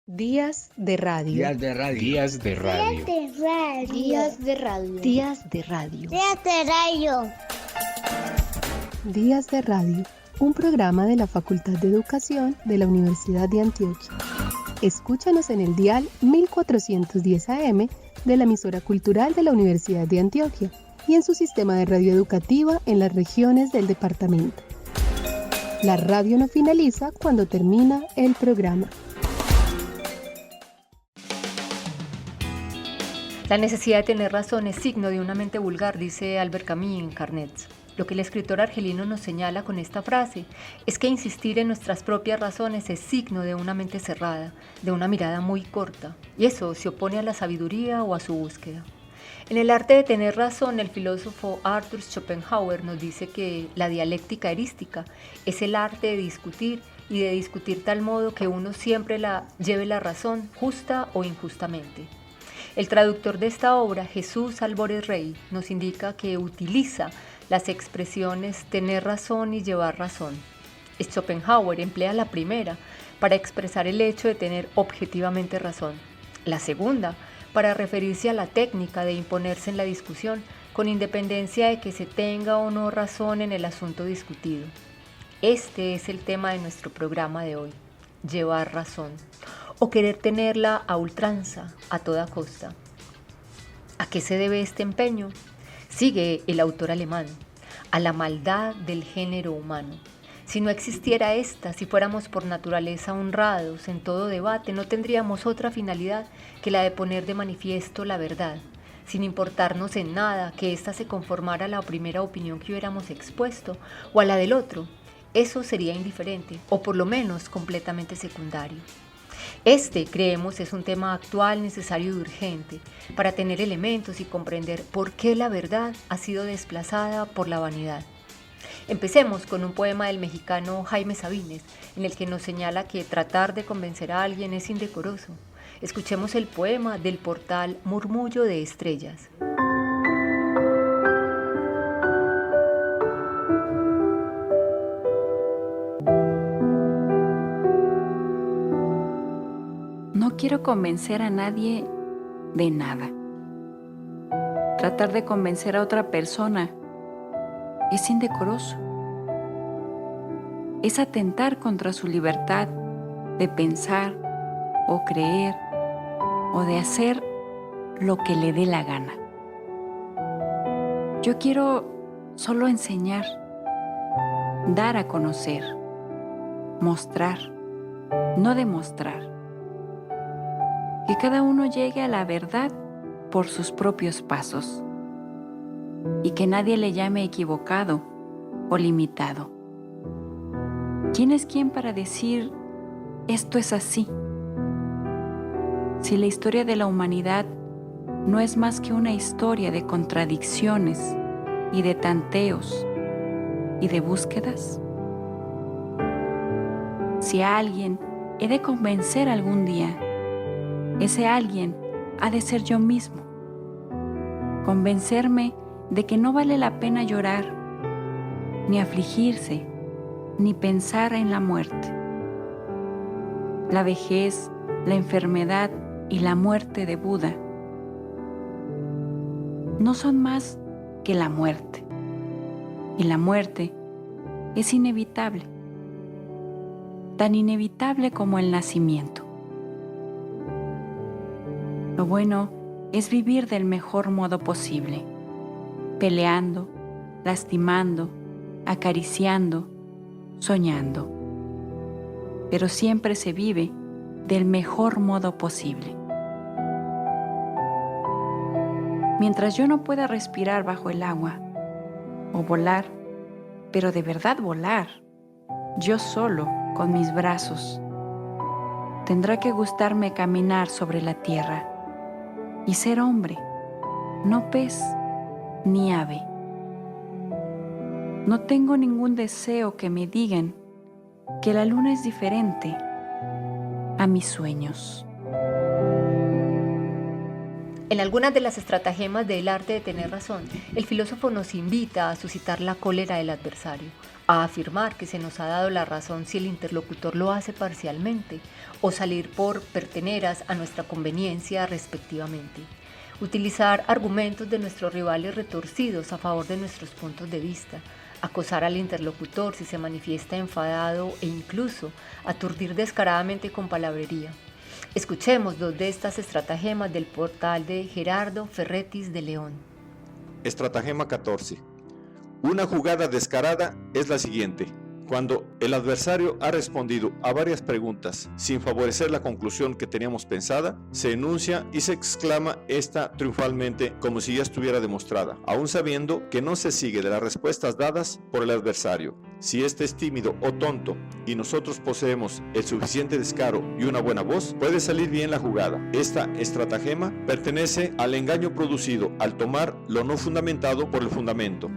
Días de radio. Días de radio. Días de radio. Días de radio. Días de radio. Días de radio. Días de radio. Un programa de la Facultad de Educación de la Universidad de Antioquia. Escúchanos en el dial 1410 AM de la emisora cultural de la Universidad de Antioquia y en su sistema de radio educativa en las regiones del departamento. La radio no finaliza cuando termina el programa. La necesidad de tener razón es signo de una mente vulgar, dice Albert Camus en Carnets. Lo que el escritor argelino nos señala con esta frase es que insistir en nuestras propias razones es signo de una mente cerrada, de una mirada muy corta, y eso se opone a la sabiduría o a su búsqueda. En el arte de tener razón, el filósofo Arthur Schopenhauer nos dice que la dialéctica erística es el arte de discutir y de discutir tal modo que uno siempre lleve la razón, justa o injustamente. El traductor de esta obra, Jesús Albores Rey, nos indica que utiliza las expresiones tener razón y llevar razón. Schopenhauer emplea la primera para expresar el hecho de tener objetivamente razón, la segunda para referirse a la técnica de imponerse en la discusión con independencia de que se tenga o no razón en el asunto discutido. Este es el tema de nuestro programa de hoy, llevar razón, o querer tenerla a ultranza, a toda costa. ¿A qué se debe este empeño? Sigue el autor alemán, a la maldad del género humano. Si no existiera esta, si fuéramos por naturaleza honrados en todo debate, no tendríamos otra finalidad que la de poner de manifiesto la verdad, sin importarnos en nada que ésta se conformara a la primera opinión que hubiéramos expuesto o a la del otro. Eso sería indiferente, o por lo menos completamente secundario. Este, creemos, es un tema actual, necesario y urgente para tener elementos y comprender por qué la verdad ha sido desplazada por la vanidad. Empecemos con un poema del mexicano Jaime Sabines, en el que nos señala que tratar de convencer a alguien es indecoroso. Escuchemos el poema del portal Murmullo de Estrellas. No quiero convencer a nadie de nada. Tratar de convencer a otra persona es indecoroso. Es atentar contra su libertad de pensar o creer o de hacer lo que le dé la gana. Yo quiero solo enseñar, dar a conocer, mostrar, no demostrar. Que cada uno llegue a la verdad por sus propios pasos y que nadie le llame equivocado o limitado. ¿Quién es quién para decir esto es así? Si la historia de la humanidad no es más que una historia de contradicciones y de tanteos y de búsquedas. Si a alguien he de convencer algún día, ese alguien ha de ser yo mismo. Convencerme de que no vale la pena llorar, ni afligirse, ni pensar en la muerte. La vejez, la enfermedad y la muerte de Buda no son más que la muerte. Y la muerte es inevitable, tan inevitable como el nacimiento. Lo bueno es vivir del mejor modo posible, peleando, lastimando, acariciando, soñando. Pero siempre se vive del mejor modo posible. Mientras yo no pueda respirar bajo el agua o volar, pero de verdad volar, yo solo con mis brazos, tendrá que gustarme caminar sobre la tierra y ser hombre, no pez ni ave. No tengo ningún deseo que me digan que la luna es diferente a mis sueños. En algunas de las estratagemas del arte de tener razón, el filósofo nos invita a suscitar la cólera del adversario, a afirmar que se nos ha dado la razón si el interlocutor lo hace parcialmente, o salir por perteneras a nuestra conveniencia respectivamente. Utilizar argumentos de nuestros rivales retorcidos a favor de nuestros puntos de vista, acosar al interlocutor si se manifiesta enfadado e incluso aturdir descaradamente con palabrería. Escuchemos dos de estas estratagemas del portal de Gerardo Ferretis de León. Estratagema 14. Una jugada descarada es la siguiente. Cuando el adversario ha respondido a varias preguntas sin favorecer la conclusión que teníamos pensada, se enuncia y se exclama esta triunfalmente como si ya estuviera demostrada, aún sabiendo que no se sigue de las respuestas dadas por el adversario. Si éste es tímido o tonto y nosotros poseemos el suficiente descaro y una buena voz, puede salir bien la jugada. Esta estratagema pertenece al engaño producido al tomar lo no fundamentado por el fundamento.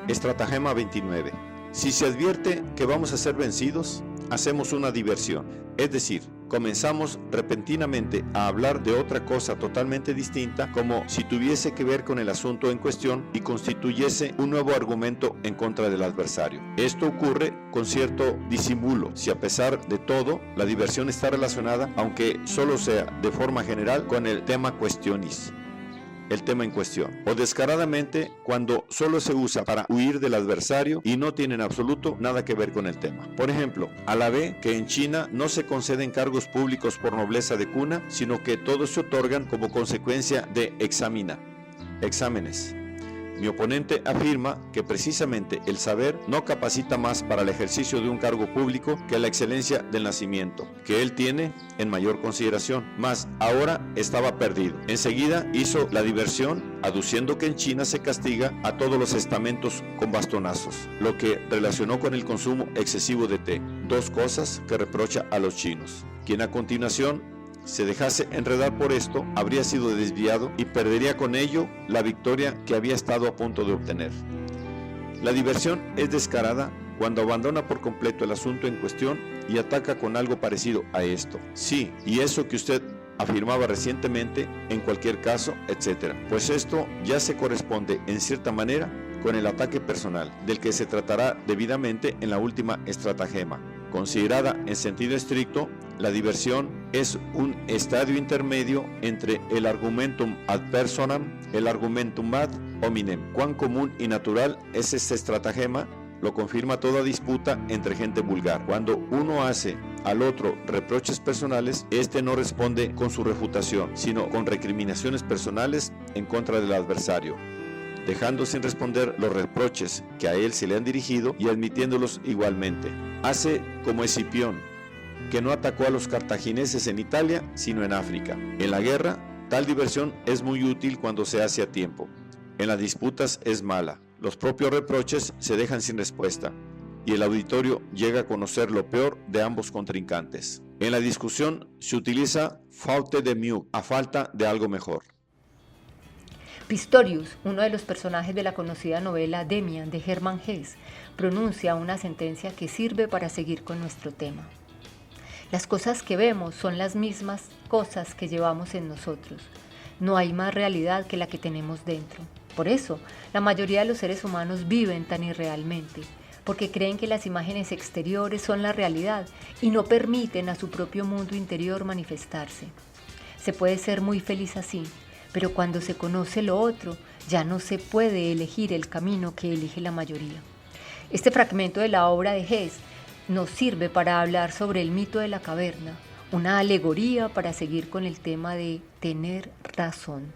Estratagema 29. Si se advierte que vamos a ser vencidos, hacemos una diversión, es decir, comenzamos repentinamente a hablar de otra cosa totalmente distinta, como si tuviese que ver con el asunto en cuestión y constituyese un nuevo argumento en contra del adversario. Esto ocurre con cierto disimulo, si a pesar de todo, la diversión está relacionada, aunque solo sea de forma general, con el tema questionis. El tema en cuestión, o descaradamente cuando solo se usa para huir del adversario y no tiene en absoluto nada que ver con el tema. Por ejemplo, alabé que en China no se conceden cargos públicos por nobleza de cuna, sino que todos se otorgan como consecuencia de exámenes. Mi oponente afirma que precisamente el saber no capacita más para el ejercicio de un cargo público que la excelencia del nacimiento, que él tiene en mayor consideración, mas ahora estaba perdido. Enseguida hizo la diversión, aduciendo que en China se castiga a todos los estamentos con bastonazos, lo que relacionó con el consumo excesivo de té, dos cosas que reprocha a los chinos, quien a continuación se dejase enredar por esto, habría sido desviado y perdería con ello la victoria que había estado a punto de obtener. La diversión es descarada cuando abandona por completo el asunto en cuestión y ataca con algo parecido a esto. Sí, y eso que usted afirmaba recientemente, en cualquier caso, etc. Pues esto ya se corresponde en cierta manera con el ataque personal, del que se tratará debidamente en la última estratagema. Considerada en sentido estricto, la diversión es un estadio intermedio entre el argumentum ad personam, el argumentum ad hominem. Cuán común y natural es este estratagema, lo confirma toda disputa entre gente vulgar. Cuando uno hace al otro reproches personales, este no responde con su refutación, sino con recriminaciones personales en contra del adversario, dejando sin responder los reproches que a él se le han dirigido y admitiéndolos igualmente. Hace como Escipión, que no atacó a los cartagineses en Italia, sino en África. En la guerra, tal diversión es muy útil cuando se hace a tiempo. En las disputas es mala. Los propios reproches se dejan sin respuesta y el auditorio llega a conocer lo peor de ambos contrincantes. En la discusión se utiliza faute de mieux, a falta de algo mejor. Pistorius, uno de los personajes de la conocida novela Demian de Hermann Hesse, pronuncia una sentencia que sirve para seguir con nuestro tema. Las cosas que vemos son las mismas cosas que llevamos en nosotros. No hay más realidad que la que tenemos dentro. Por eso, la mayoría de los seres humanos viven tan irrealmente, porque creen que las imágenes exteriores son la realidad y no permiten a su propio mundo interior manifestarse. Se puede ser muy feliz así, pero cuando se conoce lo otro, ya no se puede elegir el camino que elige la mayoría. Este fragmento de la obra de Hesse nos sirve para hablar sobre el mito de la caverna, una alegoría para seguir con el tema de tener razón.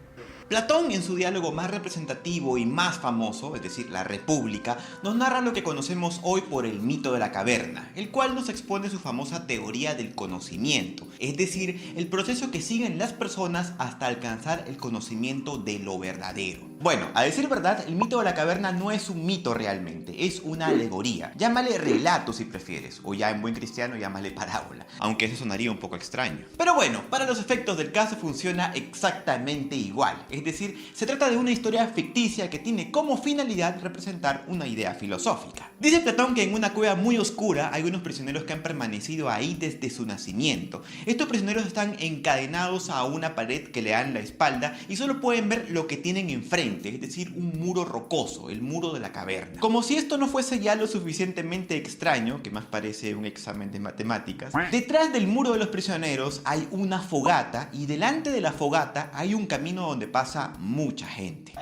Platón, en su diálogo más representativo y más famoso, es decir, La República, nos narra lo que conocemos hoy por el mito de la caverna, el cual nos expone su famosa teoría del conocimiento, es decir, el proceso que siguen las personas hasta alcanzar el conocimiento de lo verdadero. Bueno, a decir verdad, el mito de la caverna no es un mito realmente, es una alegoría. Llámale relato si prefieres, o ya en buen cristiano llámale parábola, aunque eso sonaría un poco extraño. Pero bueno, para los efectos del caso funciona exactamente igual, es decir, se trata de una historia ficticia que tiene como finalidad representar una idea filosófica. Dice Platón que en una cueva muy oscura hay unos prisioneros que han permanecido ahí desde su nacimiento. Estos prisioneros están encadenados a una pared que le dan la espalda y solo pueden ver lo que tienen enfrente, es decir, un muro rocoso, el muro de la caverna. Como si esto no fuese ya lo suficientemente extraño, que más parece un examen de matemáticas, detrás del muro de los prisioneros hay una fogata y delante de la fogata hay un camino donde pasa mucha gente.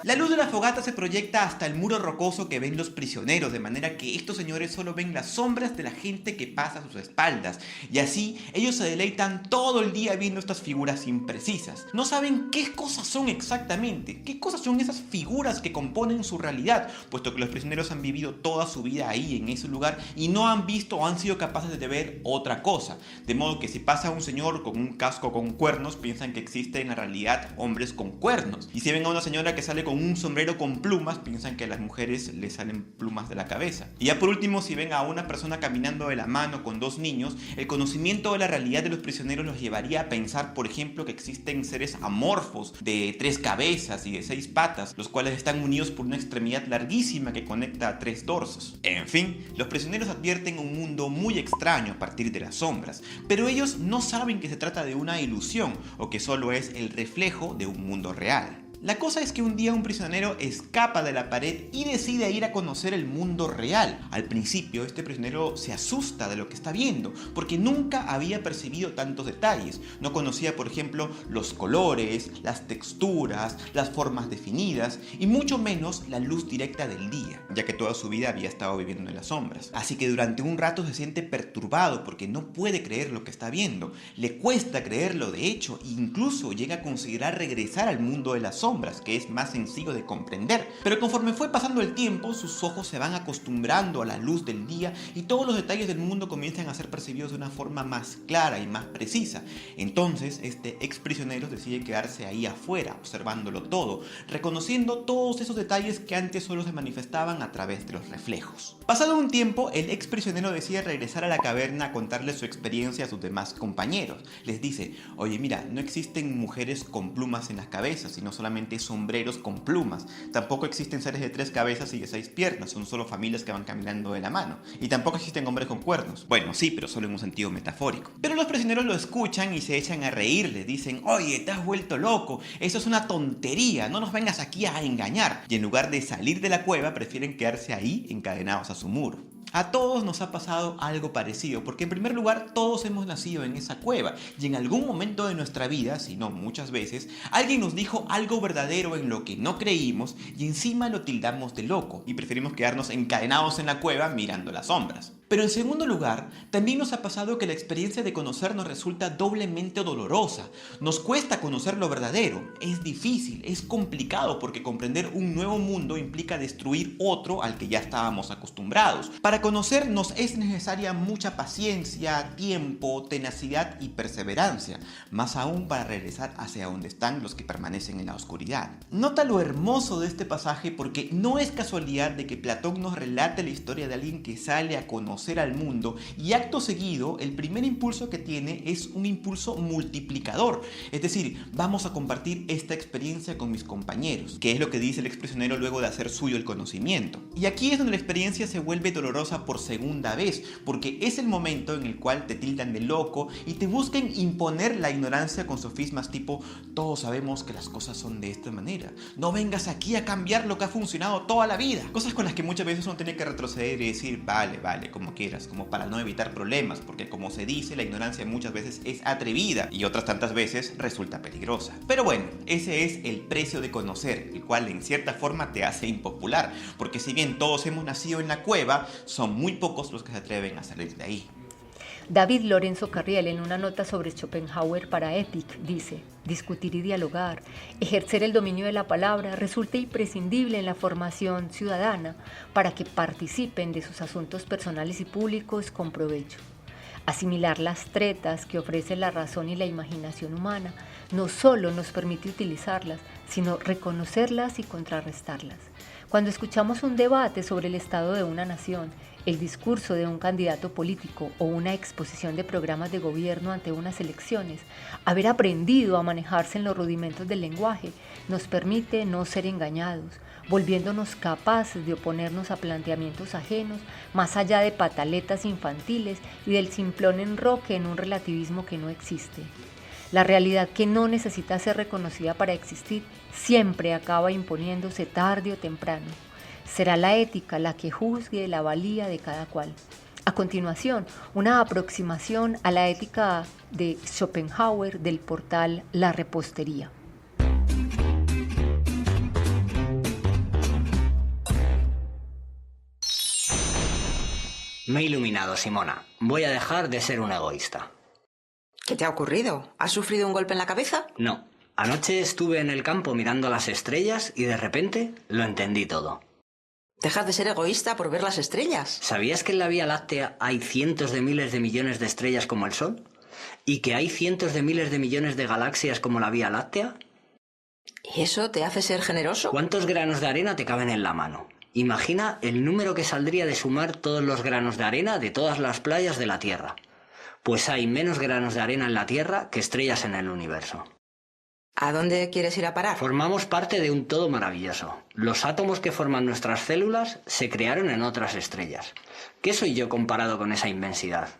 La luz de la fogata se proyecta hasta el muro rocoso que ven los prisioneros, de manera que estos señores solo ven las sombras de la gente que pasa a sus espaldas, y así ellos se deleitan todo el día viendo estas figuras imprecisas. No saben qué cosas son exactamente, qué cosas son esas figuras que componen su realidad, puesto que los prisioneros han vivido toda su vida ahí, en ese lugar, y no han visto o han sido capaces de ver otra cosa. De modo que si pasa un señor con un casco con cuernos, piensan que existen en la realidad hombres con cuernos, y si ven a una señora que sale con un sombrero con plumas, piensan que a las mujeres les salen plumas de la cabeza. Y ya por último, si ven a una persona caminando de la mano con dos niños, el conocimiento de la realidad de los prisioneros los llevaría a pensar, por ejemplo, que existen seres amorfos de 3 cabezas y de 6 patas, los cuales están unidos por una extremidad larguísima que conecta a 3 dorsos. En fin, los prisioneros advierten un mundo muy extraño a partir de las sombras, pero ellos no saben que se trata de una ilusión o que solo es el reflejo de un mundo real. La cosa es que un día un prisionero escapa de la pared y decide ir a conocer el mundo real. Al principio, este prisionero se asusta de lo que está viendo, porque nunca había percibido tantos detalles. No conocía, por ejemplo, los colores, las texturas, las formas definidas, y mucho menos la luz directa del día, ya que toda su vida había estado viviendo en las sombras. Así que durante un rato se siente perturbado porque no puede creer lo que está viendo. Le cuesta creerlo, de hecho, e incluso llega a considerar regresar al mundo de las sombras, que es más sencillo de comprender. Pero conforme fue pasando el tiempo, sus ojos se van acostumbrando a la luz del día y todos los detalles del mundo comienzan a ser percibidos de una forma más clara y más precisa. Entonces, este ex prisionero decide quedarse ahí afuera, observándolo todo, reconociendo todos esos detalles que antes solo se manifestaban a través de los reflejos. Pasado un tiempo, el ex prisionero decide regresar a la caverna a contarle su experiencia a sus demás compañeros. Les dice: oye, mira, no existen mujeres con plumas en las cabezas, sino solamente sombreros con plumas. Tampoco existen seres de 3 cabezas y de 6 piernas, son solo familias que van caminando de la mano. Y tampoco existen hombres con cuernos. Bueno, sí, pero solo en un sentido metafórico. Pero los prisioneros lo escuchan y se echan a reír. Les dicen: oye, te has vuelto loco, eso es una tontería, no nos vengas aquí a engañar. Y en lugar de salir de la cueva, prefieren quedarse ahí encadenados a su muro. A todos nos ha pasado algo parecido, porque en primer lugar todos hemos nacido en esa cueva y en algún momento de nuestra vida, si no muchas veces, alguien nos dijo algo verdadero en lo que no creímos y encima lo tildamos de loco y preferimos quedarnos encadenados en la cueva mirando las sombras. Pero en segundo lugar, también nos ha pasado que la experiencia de conocer nos resulta doblemente dolorosa. Nos cuesta conocer lo verdadero, es difícil, es complicado porque comprender un nuevo mundo implica destruir otro al que ya estábamos acostumbrados. Para conocer nos es necesaria mucha paciencia, tiempo, tenacidad y perseverancia, más aún para regresar hacia donde están los que permanecen en la oscuridad. Nota lo hermoso de este pasaje porque no es casualidad de que Platón nos relate la historia de alguien que sale a conocer al mundo y acto seguido el primer impulso que tiene es un impulso multiplicador, es decir, vamos a compartir esta experiencia con mis compañeros, que es lo que dice el exprisionero luego de hacer suyo el conocimiento. Y aquí es donde la experiencia se vuelve dolorosa por segunda vez, porque es el momento en el cual te tildan de loco y te buscan imponer la ignorancia con sofismas tipo: todos sabemos que las cosas son de esta manera, no vengas aquí a cambiar lo que ha funcionado toda la vida. Cosas con las que muchas veces uno tiene que retroceder y decir: vale, como quieras, como para no evitar problemas, porque como se dice, la ignorancia muchas veces es atrevida y otras tantas veces resulta peligrosa. Pero bueno, ese es el precio de conocer, el cual en cierta forma te hace impopular, porque si bien todos hemos nacido en la cueva, son muy pocos los que se atreven a salir de ahí. David Lorenzo Carriel, en una nota sobre Schopenhauer para Epic, dice: discutir y dialogar, ejercer el dominio de la palabra resulta imprescindible en la formación ciudadana para que participen de sus asuntos personales y públicos con provecho. Asimilar las tretas que ofrece la razón y la imaginación humana no solo nos permite utilizarlas, sino reconocerlas y contrarrestarlas. Cuando escuchamos un debate sobre el estado de una nación, el discurso de un candidato político o una exposición de programas de gobierno ante unas elecciones, haber aprendido a manejarse en los rudimentos del lenguaje nos permite no ser engañados, volviéndonos capaces de oponernos a planteamientos ajenos, más allá de pataletas infantiles y del simplón enroque en un relativismo que no existe. La realidad que no necesita ser reconocida para existir siempre acaba imponiéndose tarde o temprano. Será la ética la que juzgue la valía de cada cual. A continuación, una aproximación a la ética de Schopenhauer del portal La Repostería. Me he iluminado, Simona. Voy a dejar de ser un egoísta. ¿Qué te ha ocurrido? ¿Has sufrido un golpe en la cabeza? No. Anoche estuve en el campo mirando las estrellas y de repente lo entendí todo. ¿Dejas de ser egoísta por ver las estrellas? ¿Sabías que en la Vía Láctea hay cientos de miles de millones de estrellas como el Sol? ¿Y que hay cientos de miles de millones de galaxias como la Vía Láctea? ¿Y eso te hace ser generoso? ¿Cuántos granos de arena te caben en la mano? Imagina el número que saldría de sumar todos los granos de arena de todas las playas de la Tierra. Pues hay menos granos de arena en la Tierra que estrellas en el universo. ¿A dónde quieres ir a parar? Formamos parte de un todo maravilloso. Los átomos que forman nuestras células se crearon en otras estrellas. ¿Qué soy yo comparado con esa inmensidad?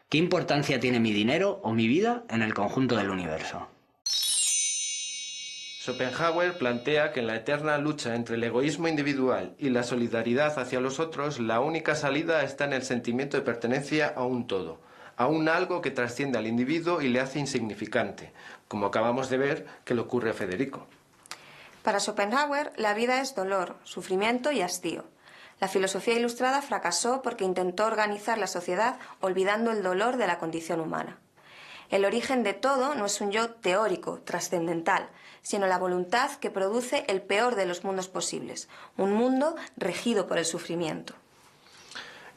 ¿Qué importancia tiene mi dinero o mi vida en el conjunto del universo? Schopenhauer plantea que en la eterna lucha entre el egoísmo individual y la solidaridad hacia los otros, la única salida está en el sentimiento de pertenencia a un todo, a un algo que trasciende al individuo y le hace insignificante, como acabamos de ver que le ocurre a Federico. Para Schopenhauer, la vida es dolor, sufrimiento y hastío. La filosofía ilustrada fracasó porque intentó organizar la sociedad olvidando el dolor de la condición humana. El origen de todo no es un yo teórico, trascendental, sino la voluntad que produce el peor de los mundos posibles, un mundo regido por el sufrimiento.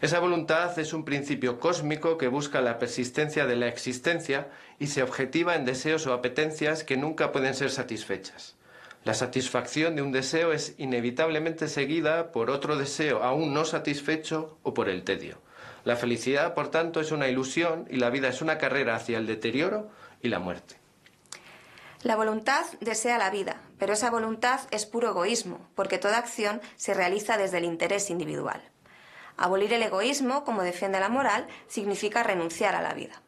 Esa voluntad es un principio cósmico que busca la persistencia de la existencia y se objetiva en deseos o apetencias que nunca pueden ser satisfechas. La satisfacción de un deseo es inevitablemente seguida por otro deseo aún no satisfecho o por el tedio. La felicidad, por tanto, es una ilusión y la vida es una carrera hacia el deterioro y la muerte. La voluntad desea la vida, pero esa voluntad es puro egoísmo, porque toda acción se realiza desde el interés individual. Abolir el egoísmo, como defiende la moral, significa renunciar a la vida.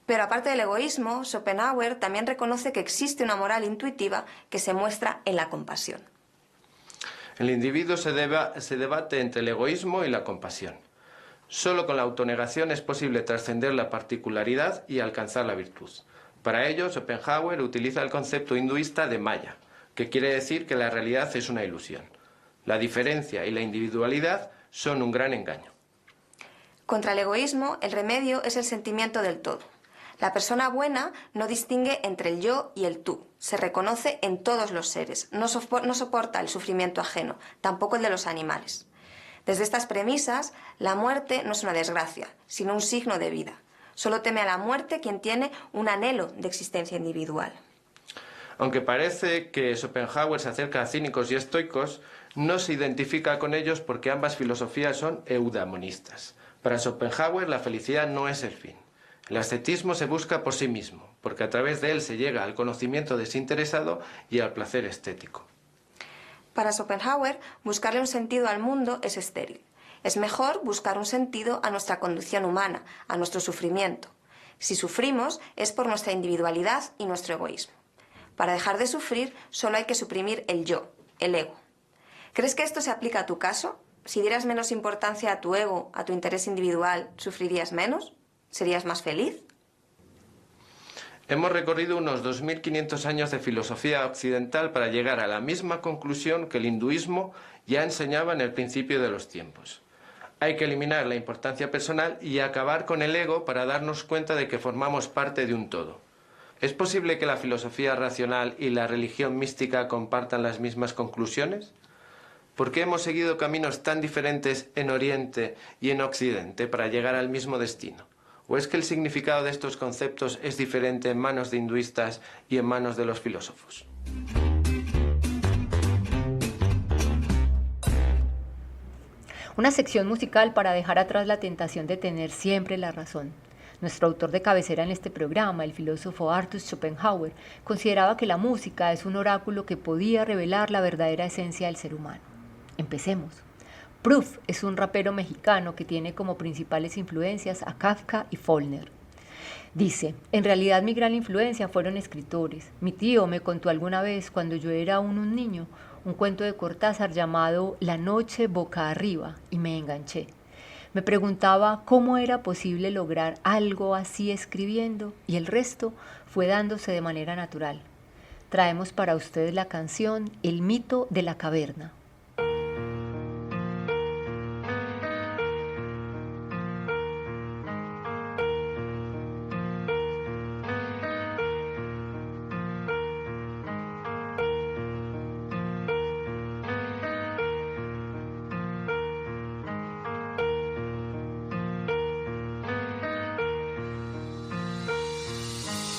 Pero aparte del egoísmo, Schopenhauer también reconoce que existe una moral intuitiva que se muestra en la compasión. El individuo se debate entre el egoísmo y la compasión. Solo con la autonegación es posible trascender la particularidad y alcanzar la virtud. Para ello, Schopenhauer utiliza el concepto hinduista de Maya, que quiere decir que la realidad es una ilusión. La diferencia y la individualidad son un gran engaño. Contra el egoísmo, el remedio es el sentimiento del todo. La persona buena no distingue entre el yo y el tú. Se reconoce en todos los seres. No soporta el sufrimiento ajeno, tampoco el de los animales. Desde estas premisas, la muerte no es una desgracia, sino un signo de vida. Solo teme a la muerte quien tiene un anhelo de existencia individual. Aunque parece que Schopenhauer se acerca a cínicos y estoicos, no se identifica con ellos porque ambas filosofías son eudaimonistas. Para Schopenhauer la felicidad no es el fin. El ascetismo se busca por sí mismo, porque a través de él se llega al conocimiento desinteresado y al placer estético. Para Schopenhauer, buscarle un sentido al mundo es estéril. Es mejor buscar un sentido a nuestra condición humana, a nuestro sufrimiento. Si sufrimos es por nuestra individualidad y nuestro egoísmo. Para dejar de sufrir solo hay que suprimir el yo, el ego. ¿Crees que esto se aplica a tu caso? Si dieras menos importancia a tu ego, a tu interés individual, ¿sufrirías menos? ¿Serías más feliz? Hemos recorrido unos 2500 años de filosofía occidental para llegar a la misma conclusión que el hinduismo ya enseñaba en el principio de los tiempos. Hay que eliminar la importancia personal y acabar con el ego para darnos cuenta de que formamos parte de un todo. ¿Es posible que la filosofía racional y la religión mística compartan las mismas conclusiones? ¿Por qué hemos seguido caminos tan diferentes en Oriente y en Occidente para llegar al mismo destino? ¿O es que el significado de estos conceptos es diferente en manos de hinduistas y en manos de los filósofos? Una sección musical para dejar atrás la tentación de tener siempre la razón. Nuestro autor de cabecera en este programa, el filósofo Arthur Schopenhauer, consideraba que la música es un oráculo que podía revelar la verdadera esencia del ser humano. Empecemos. Proof es un rapero mexicano que tiene como principales influencias a Kafka y Faulkner. Dice, en realidad mi gran influencia fueron escritores. Mi tío me contó alguna vez, cuando yo era aún un niño, un cuento de Cortázar llamado La noche boca arriba, y me enganché. Me preguntaba cómo era posible lograr algo así escribiendo, y el resto fue dándose de manera natural. Traemos para ustedes la canción El mito de la caverna.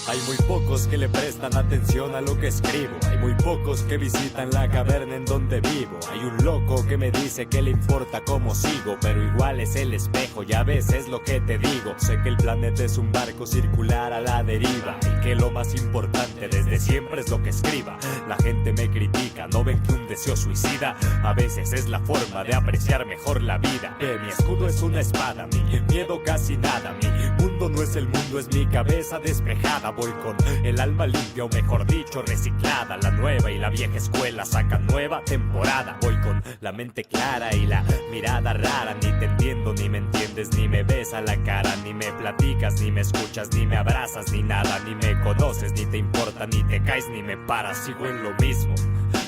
Hay muy pocos que le prestan atención a lo que escribo. Hay muy pocos que visitan la caverna en donde vivo. Hay un loco que me dice que le importa cómo sigo, pero igual es el espejo y a veces lo que te digo. Sé que el planeta es un barco circular a la deriva y que lo más importante desde siempre es lo que escriba. La gente me critica, no ven que un deseo suicida a veces es la forma de apreciar mejor la vida. Mi escudo es una espada, mi miedo casi nada. Mi mundo no es el mundo, es mi cabeza despejada. Voy con el alma limpia, o mejor dicho reciclada. La nueva y la vieja escuela sacan nueva temporada. Voy con la mente clara y la mirada rara. Ni te entiendo, ni me entiendes, ni me ves a la cara. Ni me platicas, ni me escuchas, ni me abrazas, ni nada. Ni me conoces, ni te importa, ni te caes, ni me paras. Sigo en lo mismo,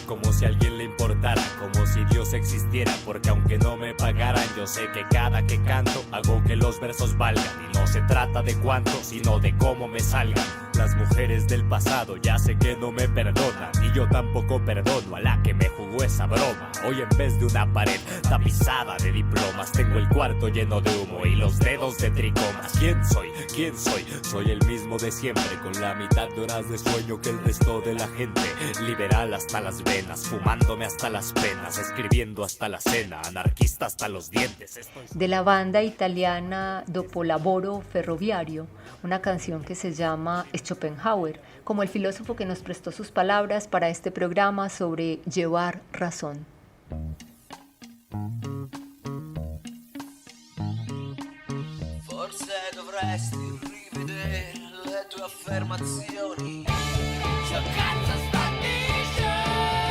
como si a alguien le importara, como si Dios existiera, porque aunque no me pagaran, yo sé que cada que canto hago que los versos valgan. Y no se trata de cuánto, sino de cómo me salgan. Las mujeres del pasado ya sé que no me perdonan, y yo tampoco perdono a la que me jugó esa broma. Hoy en vez de una pared tapizada de diplomas, tengo el cuarto lleno de humo y los dedos de tricomas. ¿Quién soy? ¿Quién soy? Soy el mismo de siempre, con la mitad de horas de sueño que el resto de la gente. Liberal hasta las venas, fumándome hasta las penas, escribiendo hasta la cena, anarquista hasta los dientes. De la banda italiana Dopolavoro Ferroviario, una canción que se llama Schopenhauer, como el filósofo que nos prestó sus palabras para este programa sobre llevar razón. Forse dovresti rivedere le tue affermazioni. Che cazzo sta dicendo?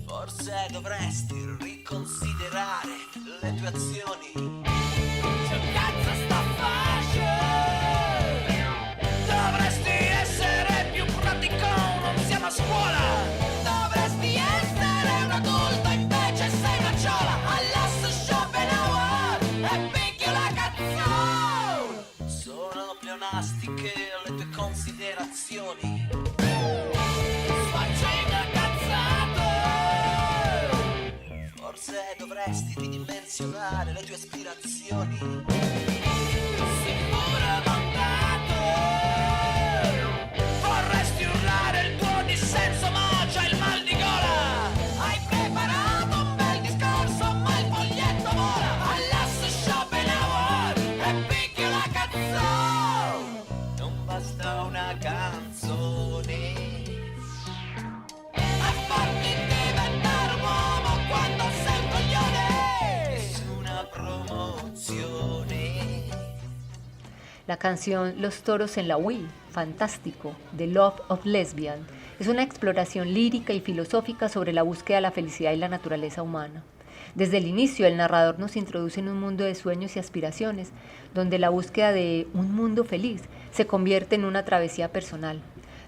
Forse dovresti riconsiderare le tue azioni. Che cazzo sta facendo? Dovresti essere più pratico, non siamo a scuola. Dovresti essere un adulto, invece sei una ciola. All'asso Schopenhauer e picchio la canzone. Sono pleonastiche le tue considerazioni. Faccio incazzato. Forse dovresti ridimensionare le tue aspirazioni. Sicuro mandato. Vorresti urlare il tuo dissenso, ma c'hai il mal di gola. Hai preparato un bel discorso, ma il foglietto vola. All'asso Schopenhauer e picchio la canzone. Non basta una canzone a farti diventare un uomo quando sei un coglione. Nessuna promozione. La canción Los toros en la Wii, fantástico, The Love of Lesbian, es una exploración lírica y filosófica sobre la búsqueda de la felicidad y la naturaleza humana. Desde el inicio, el narrador nos introduce en un mundo de sueños y aspiraciones, donde la búsqueda de un mundo feliz se convierte en una travesía personal.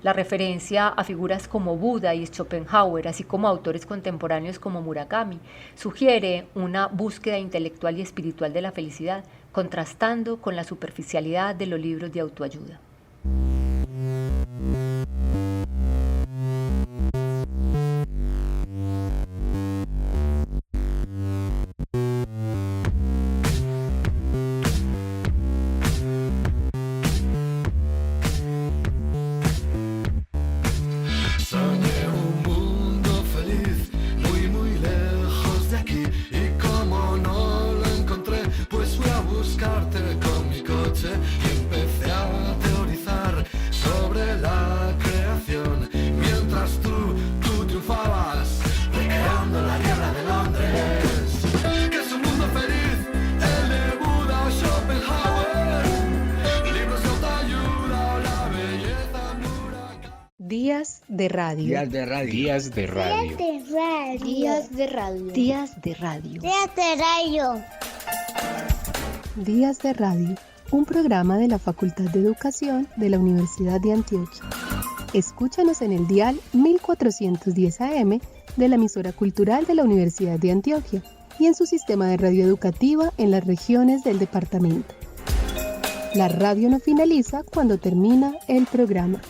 La referencia a figuras como Buda y Schopenhauer, así como autores contemporáneos como Murakami, sugiere una búsqueda intelectual y espiritual de la felicidad, contrastando con la superficialidad de los libros de autoayuda. Días de radio. Días de radio. Días de radio. Días de radio. Días de radio. Días de radio. Días de radio, un programa de la Facultad de Educación de la Universidad de Antioquia. Escúchanos en el dial 1410 AM de la emisora cultural de la Universidad de Antioquia y en su sistema de radio educativa en las regiones del departamento. La radio no finaliza cuando termina el programa.